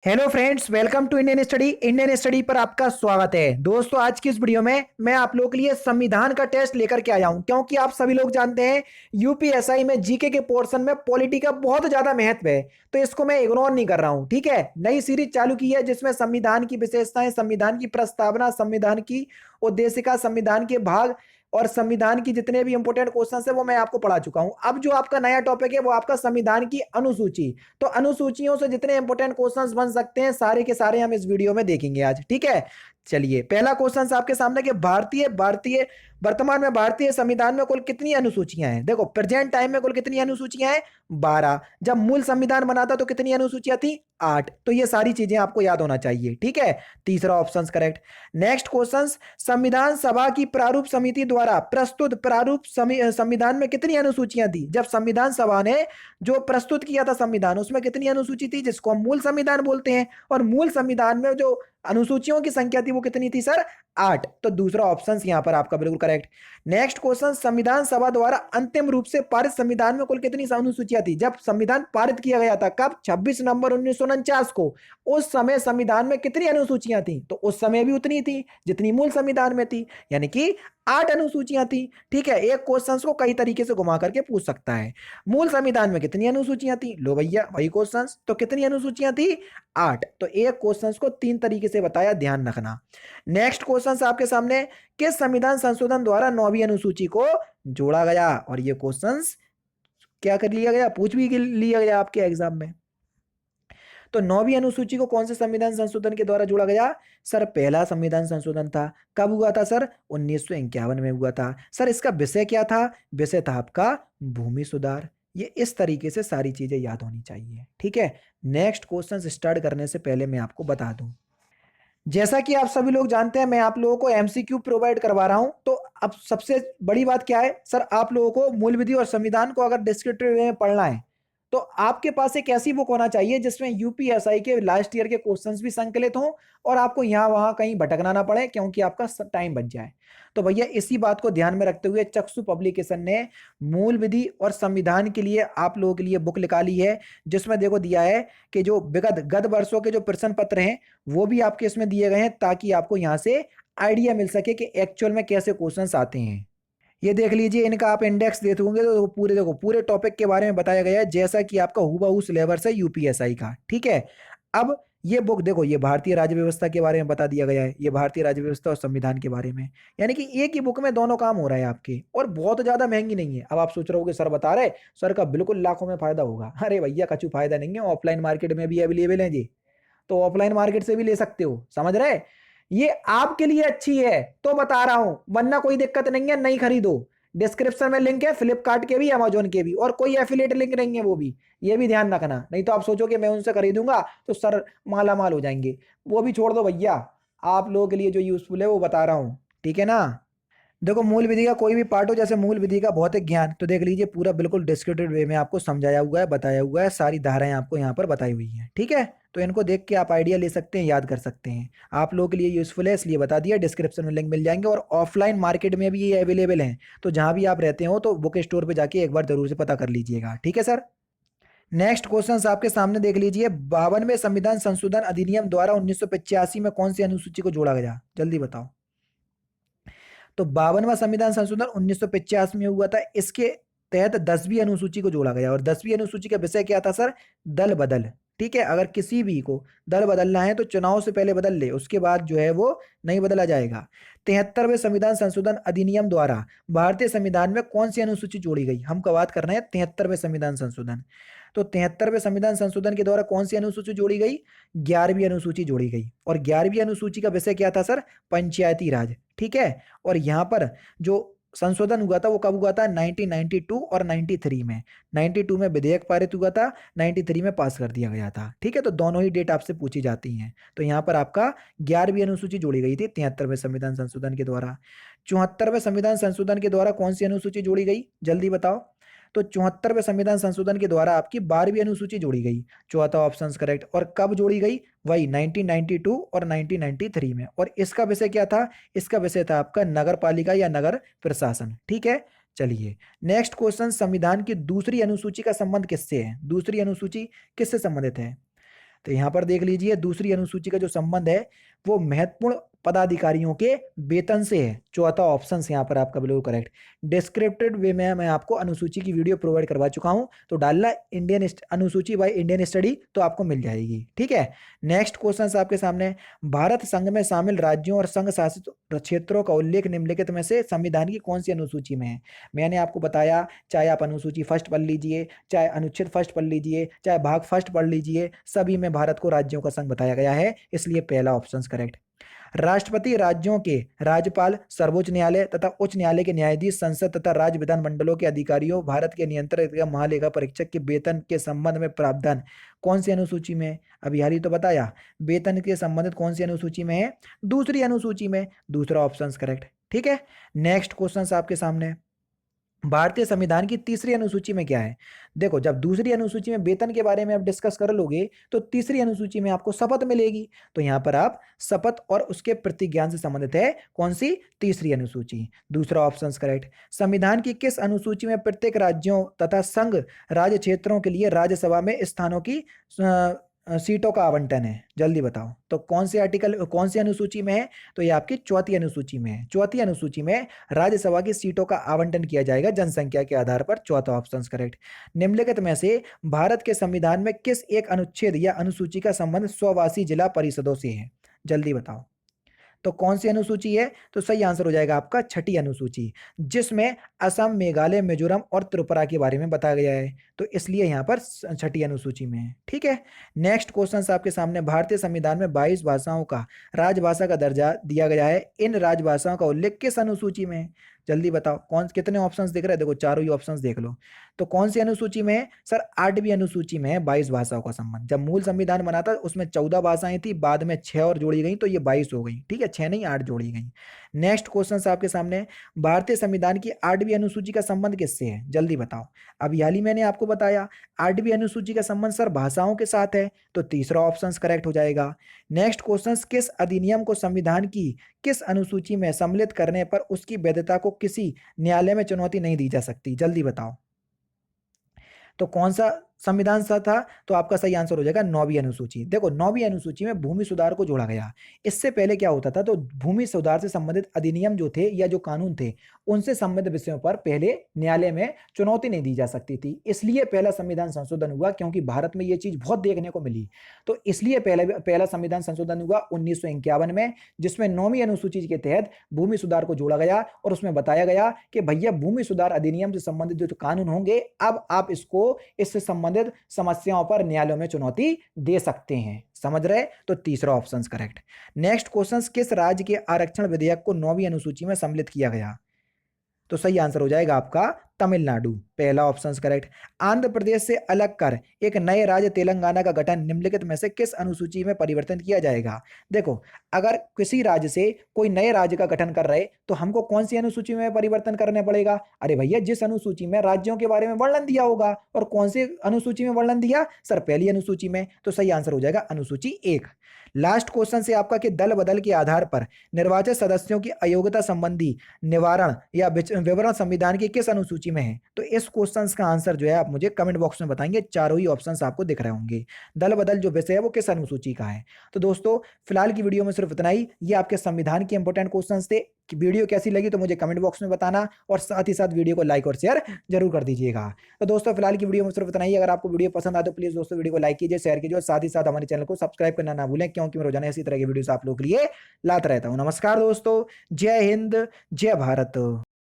Hello friends, welcome to Indian study पर आपका स्वागत है। दोस्तों, आज की इस वीडियो में मैं आप लोगों के लिए संविधान का टेस्ट लेकर के आया हूं, क्योंकि आप सभी लोग जानते हैं यूपीएसआई में जीके के पोर्शन में पॉलिटी का बहुत ज्यादा महत्व है। तो इसको मैं इग्नोर नहीं कर रहा हूं। ठीक है, नई सीरीज चालू की है जिसमें संविधान की विशेषताएं, संविधान की प्रस्तावना, संविधान की उद्देशिका, संविधान के भाग और संविधान की जितने भी इंपोर्टेंट क्वेश्चन है वो मैं आपको पढ़ा चुका हूं। अब जो आपका नया टॉपिक है वो आपका संविधान की अनुसूची। तो अनुसूचियों से जितने इंपोर्टेंट क्वेश्चंस बन सकते हैं सारे के सारे हम इस वीडियो में देखेंगे आज। ठीक है, चलिए पहला क्वेश्चन आपके सामने कि भारतीय भारतीय वर्तमान में भारतीय संविधान में कुल कितनी अनुसूचियां हैं। देखो, प्रेजेंट टाइम में कुल कितनी अनुसूचियां हैं? 12। जब मूल संविधान बना था तो कितनी अनुसूचियां थी? 8। तो ये सारी चीजें आपको याद होना चाहिए। ठीक है, तीसरा ऑप्शन करेक्ट। नेक्स्ट क्वेश्चन, संविधान सभा की प्रारूप समिति द्वारा प्रस्तुत प्रारूप संविधान में कितनी अनुसूचियां थी? जब संविधान सभा ने जो प्रस्तुत किया था संविधान, उसमें कितनी अनुसूची थी, जिसको हम मूल संविधान बोलते हैं। और मूल संविधान में जो अनुसूचियों की संख्या थी वो कितनी थी सर? 8। तो दूसरा ऑप्शन यहां पर आपका बिल्कुल करेक्ट। नेक्स्ट क्वेश्चन, संविधान सभा द्वारा अंतिम रूप से पारित संविधान में कुल कितनी अनुसूचियां थी? जब संविधान पारित किया गया था, कब? 26 नवंबर 1949 को। उस समय संविधान में कितनी अनुसूचियां थी? तो उस समय भी उतनी थी जितनी मूल संविधान में थी, यानी कि 8 अनुसूचियां थी। ठीक है, एक क्वेश्चन को कई तरीके से घुमा करके पूछ सकता है। मूल संविधान में कितनी अनुसूचियां थी? लो भैया वही क्वेश्चन, तो कितनी अनुसूचियां थी? 8। तो एक क्वेश्चन को 3 तरीके से बताया, ध्यान रखना। नेक्स्ट क्वेश्चन आपके सामने, किस संविधान संशोधन द्वारा 9वीं अनुसूची को जोड़ा गया? और ये क्वेश्चन क्या कर लिया गया, पूछ भी लिया गया आपके एग्जाम में। तो 9वीं अनुसूची को कौन से संविधान संशोधन के द्वारा जोड़ा गया? सर पहला संविधान संशोधन था। कब हुआ था सर? 1951 में हुआ था। सर इसका विषय क्या था? विषय था आपका भूमि सुधार। ये इस तरीके से सारी चीजें याद होनी चाहिए। ठीक है, नेक्स्ट क्वेश्चन स्टार्ट करने से पहले मैं आपको बता दूं, जैसा कि आप सभी लोग जानते हैं मैं आप लोगों को एमसीक्यू प्रोवाइड करवा रहा हूं। तो अब सबसे बड़ी बात क्या है सर, आप लोगों को मूल विधि और संविधान को अगर डिस्क्रिप्टिव वे में पढ़ना है तो आपके पास एक ऐसी बुक होना चाहिए जिसमें यूपीएसआई के लास्ट ईयर के क्वेश्चंस भी संकलित हों और आपको यहां वहां कहीं भटकना ना पड़े, क्योंकि आपका टाइम बच जाए। तो भैया इसी बात को ध्यान में रखते हुए चक्षु पब्लिकेशन ने मूल विधि और संविधान के लिए आप लोगों के लिए बुक निकाली है, जिसमें देखो दिया है कि जो विगत गत वर्षों के जो प्रश्न पत्र हैं वो भी आपके इसमें दिए गए हैं, ताकि आपको यहां से आइडिया मिल सके कि एक्चुअल में कैसे क्वेश्चंस आते हैं। ये देख लीजिए, इनका आप इंडेक्स देते होंगे तो पूरे देखो पूरे टॉपिक के बारे में बताया गया है, जैसा कि आपका हूबहू सिलेबस है यूपीएसआई का। ठीक है, अब ये बुक देखो, ये भारतीय राज्य व्यवस्था के बारे में बता दिया गया है, ये भारतीय राज्य व्यवस्था और संविधान के बारे में, यानी कि एक ही बुक में दोनों काम हो रहा है आपके, और बहुत ज्यादा महंगी नहीं है। अब आप सोच रहे हो सर बता रहे, सर का बिल्कुल लाखों में फायदा होगा। अरे भैया कछु फायदा नहीं है, ऑफलाइन मार्केट में भी अवेलेबल है जी। तो ऑफलाइन मार्केट से भी ले सकते हो, समझ रहे? ये आपके लिए अच्छी है तो बता रहा हूं, वरना कोई दिक्कत नहीं है, नहीं खरीदो। डिस्क्रिप्शन में लिंक है फ्लिपकार्ट के भी, अमेजोन के भी, और कोई एफिलिएट लिंक नहीं है वो भी, ये भी ध्यान रखना। नहीं तो आप सोचोगे मैं उनसे खरीदूंगा तो सर माला माल हो जाएंगे। वो भी छोड़ दो भैया, आप लोगों के लिए जो यूजफुल है वो बता रहा हूँ। ठीक है ना? देखो, मूल विधि का कोई भी पार्ट हो, जैसे मूल विधि का भौतिक ज्ञान, तो देख लीजिए पूरा बिल्कुल डिस्क्रिप्टिव वे में आपको समझाया हुआ है, बताया हुआ है, सारी धाराएं आपको यहाँ पर बताई हुई हैं। ठीक है, तो इनको देख के आप आइडिया ले सकते हैं, याद कर सकते हैं। आप लोगों के लिए यूजफुल है इसलिए बता दिया। डिस्क्रिप्शन में लिंक मिल जाएंगे, और ऑफलाइन मार्केट में भी ये अवेलेबल हैं। तो जहां भी आप रहते हो तो बुक स्टोर पर जाके एक बार जरूर से पता कर लीजिएगा। ठीक है सर। नेक्स्ट क्वेश्चन आपके सामने देख लीजिए, 52वें संविधान संशोधन अधिनियम द्वारा 1985 में कौन सी अनुसूची को जोड़ा गया? जल्दी बताओ। तो 52वां संविधान संशोधन 1985 में हुआ था। इसके तहत 10वीं अनुसूची को जोड़ा गया, और 10वीं अनुसूची का विषय क्या था सर? दल बदल। ठीक है, अगर किसी भी को दल बदलना है तो चुनाव से पहले बदल ले, उसके बाद जो है वो नहीं बदला जाएगा। 73वें संविधान संशोधन अधिनियम द्वारा भारतीय संविधान में कौन सी अनुसूची जोड़ी गई? हम का बात कर रहे हैं 73वें संविधान संशोधन। तो 73वें संविधान संशोधन के द्वारा कौन सी अनुसूची जोड़ी गई? 11वीं अनुसूची जोड़ी गई। और 11वीं अनुसूची का विषय क्या था सर? पंचायती राज। ठीक है, और यहां पर जो संशोधन हुआ था वो कब हुआ था? 1992 और 93 में। 92 में विधेयक पारित हुआ था, 93 में पास कर दिया गया था। ठीक है, तो दोनों ही डेट आपसे पूछी जाती हैं। तो यहाँ पर आपका 11वीं अनुसूची जोड़ी गई थी 73वें संविधान संशोधन के द्वारा। 74वें संविधान संशोधन के द्वारा कौन सी अनुसूची जोड़ी गई? जल्दी बताओ। तो 74वें संविधान संशोधन के द्वारा आपकी 12वीं अनुसूची जोड़ी गई। चौथा ऑप्शन करेक्ट। और कब जोड़ी गई? वही 1992 और 1993 में। और इसका विषय क्या था? इसका विषय था आपका नगर पालिका या नगर प्रशासन। ठीक है, चलिए नेक्स्ट क्वेश्चन, संविधान की दूसरी अनुसूची का संबंध किससे है? दूसरी अनुसूची किससे संबंधित है? तो यहाँ पर देख लीजिए दूसरी अनुसूची का जो संबंध है वो महत्वपूर्ण पदाधिकारियों के वेतन से है। चौथा ऑप्शन यहाँ पर आपका बिल्कुल करेक्ट। डिस्क्रिप्टिव वे में मैं आपको अनुसूची की वीडियो प्रोवाइड करवा चुका हूं, तो डालना अनुसूची बाय इंडियन स्टडी तो आपको मिल जाएगी। ठीक है, नेक्स्ट क्वेश्चन आपके सामने, भारत संघ में शामिल राज्यों और संघ शासित क्षेत्रों का उल्लेख निम्नलिखित में से संविधान की कौन सी अनुसूची में है। मैंने आपको बताया, चाहे आप अनुसूची फर्स्ट पढ़ लीजिए, चाहे अनुच्छेद फर्स्ट पढ़ लीजिए, चाहे भाग फर्स्ट पढ़ लीजिए, सभी में भारत को राज्यों का संघ बताया गया है, इसलिए पहला ऑप्शन करेक्ट। राष्ट्रपति राज्यों के राज्यपाल, सर्वोच्च न्यायालय तथा उच्च न्यायालय के न्यायाधीश, संसद तथा राज्य विधानमंडलों के अधिकारियों, भारत के नियंत्रक या महालेखा परीक्षक के वेतन के संबंध में प्रावधान कौन सी अनुसूची में है। अभी हाल ही तो बताया, वेतन के संबंधित कौन सी अनुसूची में है, दूसरी अनुसूची में, दूसरा ऑप्शन करेक्ट। ठीक है, नेक्स्ट क्वेश्चन आपके सामने, भारतीय संविधान की तीसरी अनुसूची में क्या है। देखो, जब दूसरी अनुसूची में वेतन के बारे में आप डिस्कस कर लोगे तो तीसरी अनुसूची में आपको शपथ मिलेगी, तो यहां पर आप शपथ और उसके प्रतिज्ञान से संबंधित है कौन सी, तीसरी अनुसूची, दूसरा ऑप्शन करेक्ट। संविधान की किस अनुसूची में प्रत्येक राज्यों तथा संघ राज्य क्षेत्रों के लिए राज्यसभा में स्थानों की सीटों का आवंटन है, जल्दी बताओ। तो कौन से आर्टिकल, कौन सी अनुसूची में है, तो ये आपकी चौथी अनुसूची में है। चौथी अनुसूची में राज्यसभा की सीटों का आवंटन किया जाएगा जनसंख्या के आधार पर, चौथा ऑप्शन करेक्ट। निम्नलिखित में से भारत के संविधान में किस एक अनुच्छेद या अनुसूची का संबंध स्ववासी जिला परिषदों से है, जल्दी बताओ। तो कौन सी अनुसूची है, तो सही आंसर हो जाएगा आपका छठी अनुसूची, जिसमें असम, मेघालय, मिजोरम और त्रिपुरा के बारे में बताया गया है, तो इसलिए यहां पर छठी अनुसूची में है। ठीक है, नेक्स्ट क्वेश्चन आपके सामने, भारतीय संविधान में 22 भाषाओं का राजभाषा का दर्जा दिया गया है, इन राजभाषाओं का उल्लेख किस अनुसूची में है, जल्दी बताओ। कौन, कितने ऑप्शंस दिख रहे हैं, देखो चारों ही ऑप्शंस देख लो। तो कौन सी अनुसूची में है सर, 8वीं अनुसूची में है 22 भाषाओं का संबंध। जब मूल संविधान बना था उसमें 14 भाषाएं थी, बाद में 6 और जोड़ी गई, तो ये 22 हो गई। ठीक है, 6 नहीं 8 जोड़ी गई। नेक्स्ट क्वेश्चन आपके सामने, भारतीय संविधान की 8वीं अनुसूची का संबंध किससे है, जल्दी बताओ। अभी हाल ही मैंने आपको बताया 8वीं अनुसूची का संबंध सर भाषाओं के साथ है, तो तीसरा ऑप्शन करेक्ट हो जाएगा। नेक्स्ट क्वेश्चन, किस अधिनियम को संविधान की किस अनुसूची में सम्मिलित करने पर उसकी वैधता को किसी न्यायालय में चुनौती नहीं दी जा सकती, जल्दी बताओ। तो कौन सा संविधान सा था, तो आपका सही आंसर हो जाएगा 9वीं अनुसूची। देखो 9वीं अनुसूची में भूमि सुधार को जोड़ा गया। इससे पहले क्या होता था, तो भूमि सुधार से संबंधित अधिनियम जो थे या जो कानून थे उनसे संबंधित विषयों पर पहले न्यायालय में चुनौती नहीं दी जा सकती थी, इसलिए पहला संविधान संशोधन हुआ, क्योंकि भारत में यह चीज बहुत देखने को मिली, तो इसलिए पहला संविधान संशोधन हुआ 1951 में, जिसमें 9वीं अनुसूची के तहत भूमि सुधार को जोड़ा गया और उसमें बताया गया कि भैया भूमि सुधार अधिनियम से संबंधित जो कानून होंगे अब आप इसको इससे संबंधित समस्याओं पर न्यायालयों में चुनौती दे सकते हैं, समझ रहे, तो तीसरा ऑप्शन करेक्ट। नेक्स्ट क्वेश्चन, किस राज्य के आरक्षण विधेयक को 9वीं अनुसूची में सम्मिलित किया गया, तो सही आंसर हो जाएगा आपका तमिलनाडु, पहला ऑप्शन करेक्ट। आंध्र प्रदेश से अलग कर एक नए राज्य तेलंगाना का गठन निम्नलिखित में से किस अनुसूची में परिवर्तन किया जाएगा। देखो, अगर किसी राज्य से कोई नए राज्य का गठन कर रहे तो हमको कौन सी अनुसूची में परिवर्तन करना पड़ेगा, अरे भैया जिस अनुसूची में राज्यों के बारे में वर्णन दिया होगा, और कौन सी अनुसूची में वर्णन दिया सर, पहली अनुसूची में, तो सही आंसर हो जाएगा अनुसूची 1। लास्ट क्वेश्चन से आपका कि दल बदल के आधार पर निर्वाचित सदस्यों की अयोग्यता संबंधी निवारण या विवरण संविधान की किस अनुसूची में है, तो इस क्वेश्चन का आंसर जो है आप मुझे कमेंट बॉक्स में बताएंगे, चारों ही ऑप्शंस आपको दिख रहे होंगे। दल बदल जो विषय है वो किस अनुसूची का है। तो दोस्तों फिलहाल की वीडियो में सिर्फ इतना ही, ये आपके संविधान के इंपॉर्टेंट क्वेश्चंस थे। वीडियो कैसी लगी तो मुझे कमेंट बॉक्स में बताना, और साथ ही साथ वीडियो को लाइक और शेयर जरूर कर दीजिएगा। तो दोस्तों फिलहाल की वीडियो में सिर्फ इतना ही, अगर आपको वीडियो पसंद आए तो प्लीज दोस्तों वीडियो को लाइक कीजिए, शेयर कीजिए, और साथ ही साथ हमारे चैनल को सब्सक्राइब करना ना भूलें, क्योंकि मैं रोजाना इसी तरह की वीडियोस आप लोगों के लिए लाता रहता हूं। नमस्कार दोस्तों, जय हिंद, जय भारत।